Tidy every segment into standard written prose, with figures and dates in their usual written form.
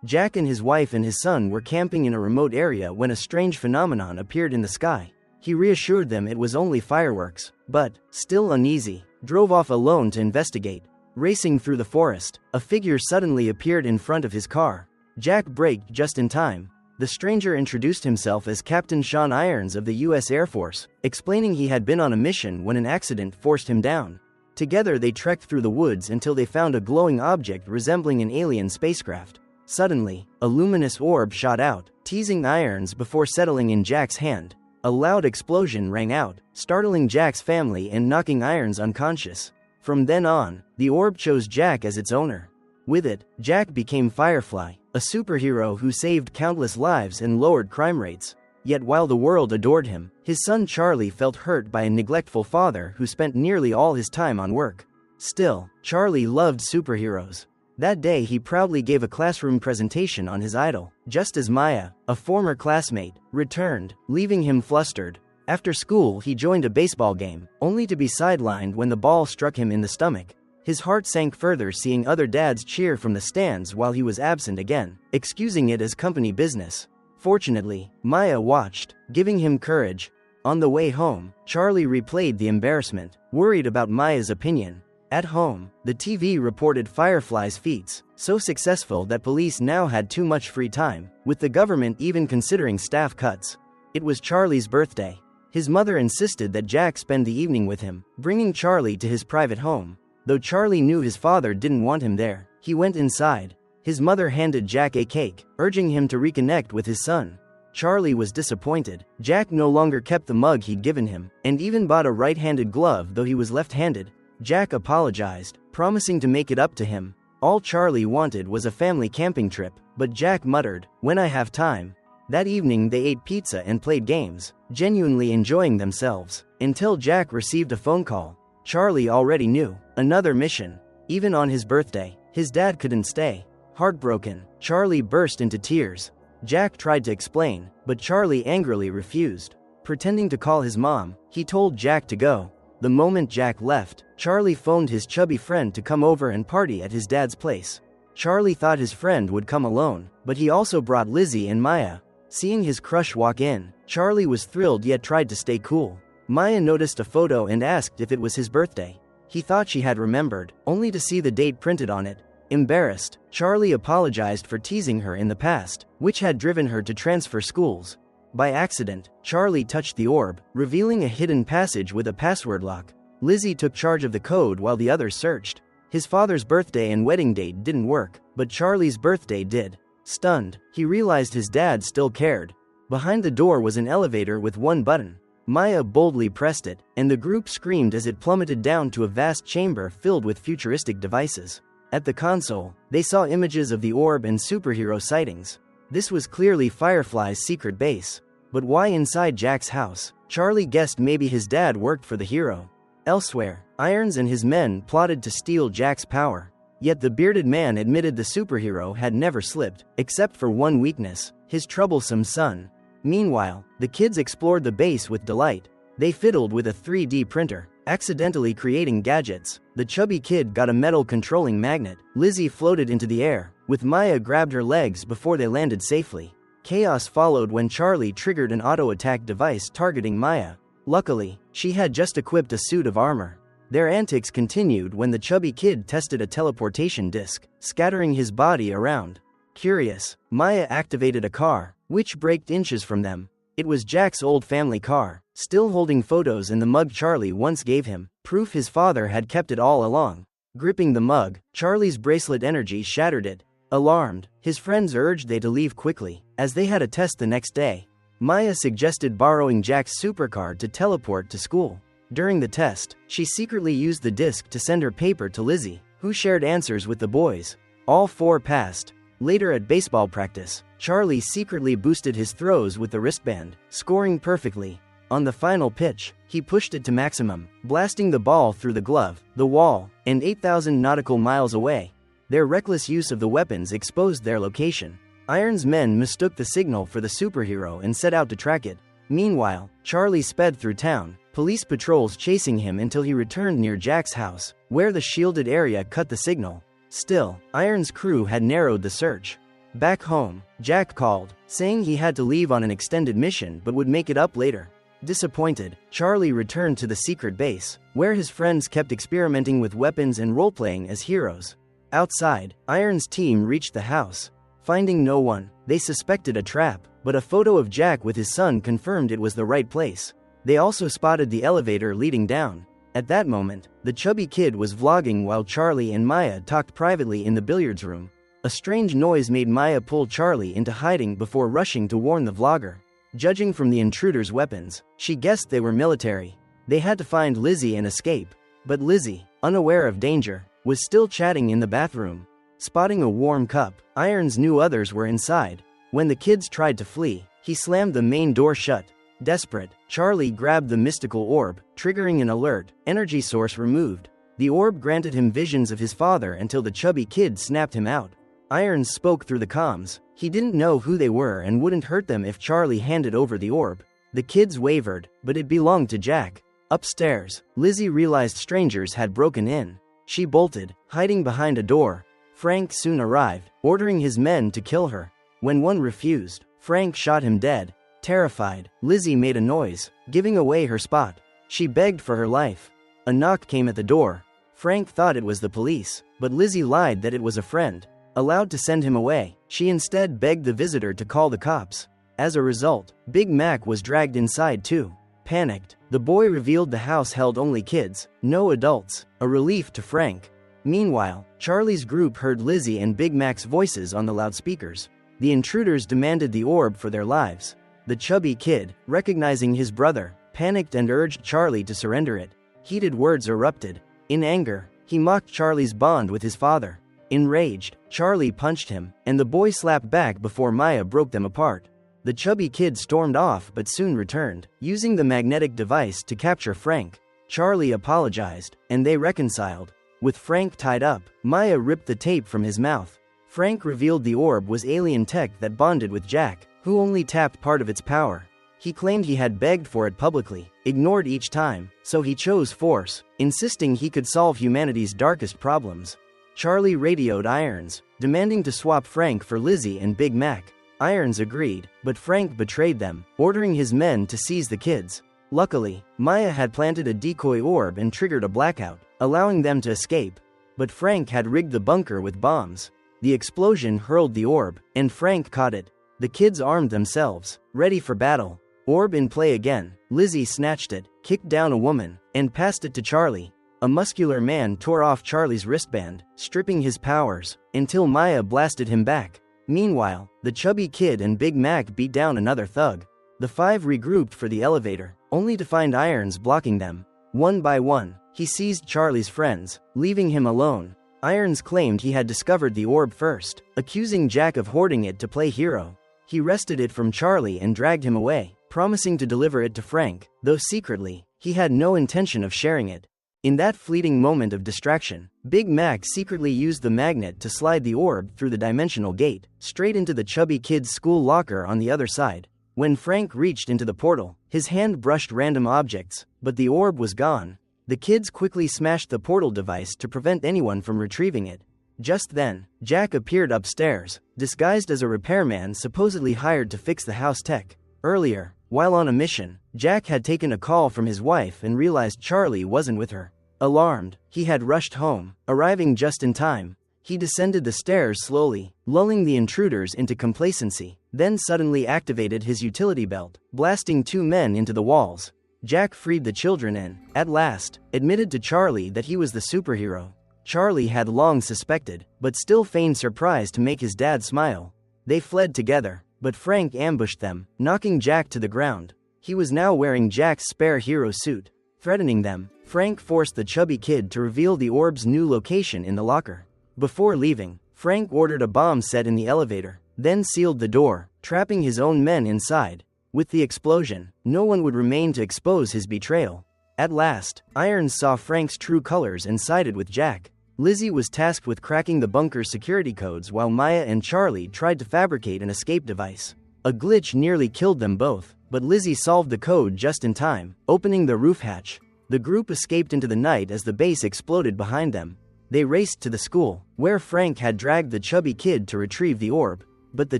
Jack and his wife and his son were camping in a remote area when a strange phenomenon appeared in the sky. He reassured them it was only fireworks, but, still uneasy, drove off alone to investigate. Racing through the forest, a figure suddenly appeared in front of his car. Jack braked just in time. The stranger introduced himself as Captain Sean Irons of the U.S. Air Force, explaining he had been on a mission when an accident forced him down. Together they trekked through the woods until they found a glowing object resembling an alien spacecraft. Suddenly, a luminous orb shot out, teasing Irons before settling in Jack's hand. A loud explosion rang out, startling Jack's family and knocking Irons unconscious. From then on, the orb chose Jack as its owner. With it, Jack became Firefly, a superhero who saved countless lives and lowered crime rates. Yet while the world adored him, his son Charlie felt hurt by a neglectful father who spent nearly all his time on work. Still, Charlie loved superheroes. That day he proudly gave a classroom presentation on his idol, just as Maya, a former classmate, returned, leaving him flustered. After school he joined a baseball game, only to be sidelined when the ball struck him in the stomach. His heart sank further seeing other dads cheer from the stands while he was absent again, excusing it as company business. Fortunately, Maya watched, giving him courage. On the way home, Charlie replayed the embarrassment, worried about Maya's opinion. At home, the TV reported Firefly's feats, so successful that police now had too much free time, with the government even considering staff cuts. It was Charlie's birthday. His mother insisted that Jack spend the evening with him, bringing Charlie to his private home. Though Charlie knew his father didn't want him there, he went inside. His mother handed Jack a cake, urging him to reconnect with his son. Charlie was disappointed. Jack no longer kept the mug he'd given him, and even bought a right-handed glove though he was left-handed. Jack apologized, promising to make it up to him. All Charlie wanted was a family camping trip, but Jack muttered, "When I have time." That evening they ate pizza and played games, genuinely enjoying themselves, until Jack received a phone call. Charlie already knew, another mission. Even on his birthday, his dad couldn't stay. Heartbroken, Charlie burst into tears. Jack tried to explain, but Charlie angrily refused. Pretending to call his mom, he told Jack to go. The moment Jack left, Charlie phoned his chubby friend to come over and party at his dad's place. Charlie thought his friend would come alone, but he also brought Lizzie and Maya. Seeing his crush walk in, Charlie was thrilled yet tried to stay cool. Maya noticed a photo and asked if it was his birthday. He thought she had remembered, only to see the date printed on it. Embarrassed, Charlie apologized for teasing her in the past, which had driven her to transfer schools. By accident, Charlie touched the orb, revealing a hidden passage with a password lock. Lizzie took charge of the code while the others searched. His father's birthday and wedding date didn't work, but Charlie's birthday did. Stunned, he realized his dad still cared. Behind the door was an elevator with one button. Maya boldly pressed it, and the group screamed as it plummeted down to a vast chamber filled with futuristic devices. At the console, they saw images of the orb and superhero sightings. This was clearly Firefly's secret base. But why inside Jack's house? Charlie guessed maybe his dad worked for the hero. Elsewhere, Irons and his men plotted to steal Jack's power. Yet the bearded man admitted the superhero had never slipped, except for one weakness, his troublesome son. Meanwhile, the kids explored the base with delight. They fiddled with a 3D printer, accidentally creating gadgets. The chubby kid got a metal controlling magnet. Lizzie floated into the air, with Maya grabbed her legs before they landed safely. Chaos followed when Charlie triggered an auto-attack device targeting Maya. Luckily, she had just equipped a suit of armor. Their antics continued when the chubby kid tested a teleportation disc, scattering his body around. Curious, Maya activated a car, which braked inches from them. It was Jack's old family car, still holding photos in the mug Charlie once gave him, proof his father had kept it all along. Gripping the mug, Charlie's bracelet energy shattered it. Alarmed, his friends urged they to leave quickly, as they had a test the next day. Maya suggested borrowing Jack's supercard to teleport to school. During the test, she secretly used the disc to send her paper to Lizzie, who shared answers with the boys. All four passed. Later at baseball practice, Charlie secretly boosted his throws with the wristband, scoring perfectly. On the final pitch, he pushed it to maximum, blasting the ball through the glove, the wall, and 8,000 nautical miles away. Their reckless use of the weapons exposed their location. Irons' men mistook the signal for the superhero and set out to track it. Meanwhile, Charlie sped through town, police patrols chasing him until he returned near Jack's house, where the shielded area cut the signal. Still, Irons' crew had narrowed the search. Back home, Jack called, saying he had to leave on an extended mission but would make it up later. Disappointed, Charlie returned to the secret base, where his friends kept experimenting with weapons and role-playing as heroes. Outside, Iron's team reached the house. Finding no one, they suspected a trap, but a photo of Jack with his son confirmed it was the right place. They also spotted the elevator leading down. At that moment, the chubby kid was vlogging while Charlie and Maya talked privately in the billiards room. A strange noise made Maya pull Charlie into hiding before rushing to warn the vlogger. Judging from the intruders' weapons, she guessed they were military. They had to find Lizzie and escape. But Lizzie, unaware of danger, was still chatting in the bathroom. Spotting a warm cup, Irons knew others were inside. When the kids tried to flee, he slammed the main door shut. Desperate, Charlie grabbed the mystical orb, triggering an alert, energy source removed. The orb granted him visions of his father until the chubby kid snapped him out. Irons spoke through the comms. He didn't know who they were and wouldn't hurt them if Charlie handed over the orb. The kids wavered, but it belonged to Jack. Upstairs, Lizzie realized strangers had broken in. She bolted, hiding behind a door. Frank soon arrived, ordering his men to kill her. When one refused, Frank shot him dead. Terrified, Lizzie made a noise, giving away her spot. She begged for her life. A knock came at the door. Frank thought it was the police, but Lizzie lied that it was a friend. Allowed to send him away, she instead begged the visitor to call the cops. As a result, Big Mac was dragged inside too. Panicked, the boy revealed the house held only kids, no adults, a relief to Frank. Meanwhile, Charlie's group heard Lizzie and Big Mac's voices on the loudspeakers. The intruders demanded the orb for their lives. The chubby kid, recognizing his brother, panicked and urged Charlie to surrender it. Heated words erupted. In anger, he mocked Charlie's bond with his father. Enraged, Charlie punched him, and the boy slapped back before Maya broke them apart. The chubby kid stormed off but soon returned, using the magnetic device to capture Frank. Charlie apologized, and they reconciled. With Frank tied up, Maya ripped the tape from his mouth. Frank revealed the orb was alien tech that bonded with Jack, who only tapped part of its power. He claimed he had begged for it publicly, ignored each time, so he chose force, insisting he could solve humanity's darkest problems. Charlie radioed Irons, demanding to swap Frank for Lizzie and Big Mac. Irons agreed, but Frank betrayed them, ordering his men to seize the kids. Luckily, Maya had planted a decoy orb and triggered a blackout, allowing them to escape. But Frank had rigged the bunker with bombs. The explosion hurled the orb, and Frank caught it. The kids armed themselves, ready for battle. Orb in play again, Lizzie snatched it, kicked down a woman, and passed it to Charlie. A muscular man tore off Charlie's wristband, stripping his powers, until Maya blasted him back. Meanwhile, the chubby kid and Big Mac beat down another thug. The five regrouped for the elevator, only to find Irons blocking them. One by one, he seized Charlie's friends, leaving him alone. Irons claimed he had discovered the orb first, accusing Jack of hoarding it to play hero. He wrested it from Charlie and dragged him away, promising to deliver it to Frank, though secretly, he had no intention of sharing it. In that fleeting moment of distraction, Big Mac secretly used the magnet to slide the orb through the dimensional gate, straight into the chubby kid's school locker on the other side. When Frank reached into the portal, his hand brushed random objects, but the orb was gone. The kids quickly smashed the portal device to prevent anyone from retrieving it. Just then, Jack appeared upstairs, disguised as a repairman supposedly hired to fix the house tech. Earlier, while on a mission, Jack had taken a call from his wife and realized Charlie wasn't with her. Alarmed, he had rushed home, arriving just in time. He descended the stairs slowly, lulling the intruders into complacency, then suddenly activated his utility belt, blasting two men into the walls. Jack freed the children and, at last, admitted to Charlie that he was the superhero. Charlie had long suspected, but still feigned surprise to make his dad smile. They fled together, but Frank ambushed them, knocking Jack to the ground. He was now wearing Jack's spare hero suit. Threatening them, Frank forced the chubby kid to reveal the orb's new location in the locker. Before leaving, Frank ordered a bomb set in the elevator, then sealed the door, trapping his own men inside. With the explosion, no one would remain to expose his betrayal. At last, Irons saw Frank's true colors and sided with Jack. Lizzie was tasked with cracking the bunker's security codes while Maya and Charlie tried to fabricate an escape device. A glitch nearly killed them both, but Lizzie solved the code just in time, opening the roof hatch. The group escaped into the night as the base exploded behind them. They raced to the school, where Frank had dragged the chubby kid to retrieve the orb. but the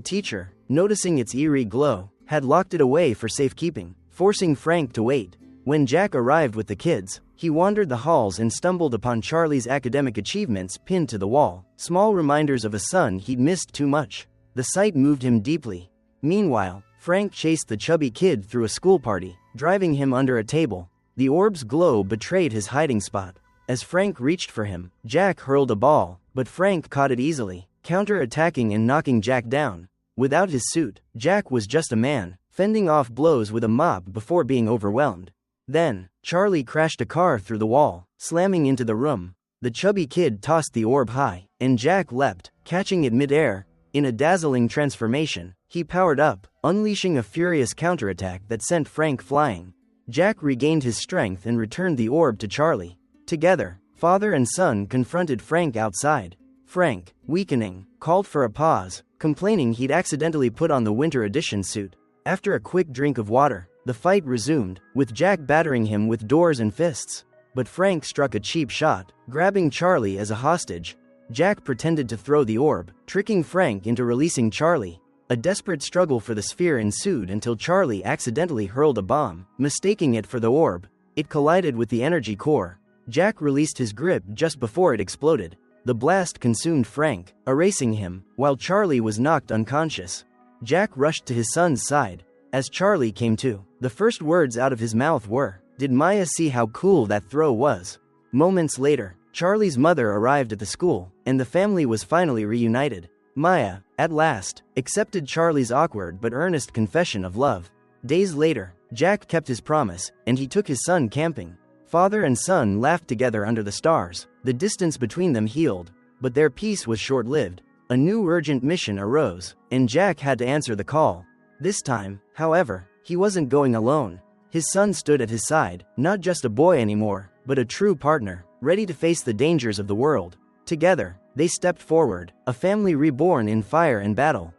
teacher, noticing its eerie glow, had locked it away for safekeeping, forcing Frank to wait. When Jack arrived with the kids, he wandered the halls and stumbled upon Charlie's academic achievements pinned to the wall, small reminders of a son he'd missed too much. The sight moved him deeply. Meanwhile, Frank chased the chubby kid through a school party, driving him under a table. The orb's glow betrayed his hiding spot. As Frank reached for him, Jack hurled a ball, but Frank caught it easily, counter-attacking and knocking Jack down. Without his suit, Jack was just a man, fending off blows with a mop before being overwhelmed. Then, Charlie crashed a car through the wall, slamming into the room. The chubby kid tossed the orb high, and Jack leapt, catching it mid-air. In a dazzling transformation, he powered up, unleashing a furious counterattack that sent Frank flying. Jack regained his strength and returned the orb to Charlie. Together, father and son confronted Frank outside. Frank, weakening, called for a pause, complaining he'd accidentally put on the winter edition suit. After a quick drink of water, the fight resumed, with Jack battering him with doors and fists. But Frank struck a cheap shot, grabbing Charlie as a hostage. Jack pretended to throw the orb, tricking Frank into releasing Charlie. A desperate struggle for the sphere ensued until Charlie accidentally hurled a bomb, mistaking it for the orb. It collided with the energy core. Jack released his grip just before it exploded. The blast consumed Frank, erasing him, while Charlie was knocked unconscious. Jack rushed to his son's side. As Charlie came to, the first words out of his mouth were, "Did Maya see how cool that throw was?" Moments later, Charlie's mother arrived at the school, and the family was finally reunited. Maya, at last, accepted Charlie's awkward but earnest confession of love. Days later, Jack kept his promise, and he took his son camping. Father and son laughed together under the stars. The distance between them healed, but their peace was short-lived. A new urgent mission arose, and Jack had to answer the call. This time, however, he wasn't going alone. His son stood at his side, not just a boy anymore, but a true partner, ready to face the dangers of the world. Together, they stepped forward, a family reborn in fire and battle.